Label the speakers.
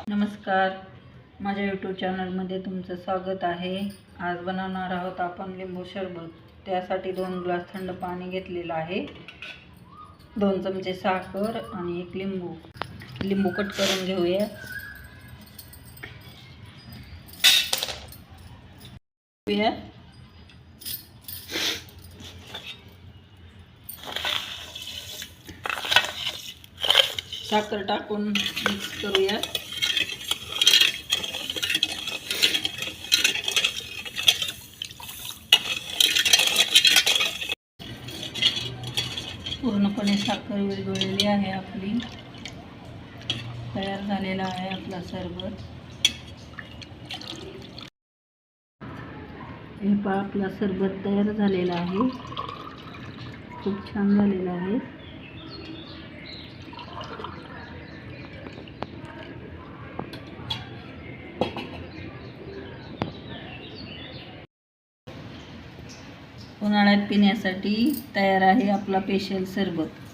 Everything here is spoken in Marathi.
Speaker 1: नमस्कार, माझ्या यूट्यूब चॅनलमध्ये तुमचं स्वागत आहे। आज बनवणार आहोत आपण लिंबू सरबत। त्यासाठी 2 ग्लास थंड पाणी घेतलेलं आहे, 2 चमचे साखर आणि 1 लिंबू कट करून घेऊया। साखर टाकून मिक्स करूया। पूर्णपणे साखर विरघळलेली आहे, आपली तयार झालेला आहे आपला सरबत। हे पहा, आपला सरबत तयार झालेला आहे, खूप छान झालेला आहे। उन्हाळ्यात पिण्यासाठी तयार आहे आपला स्पेशल सरबत।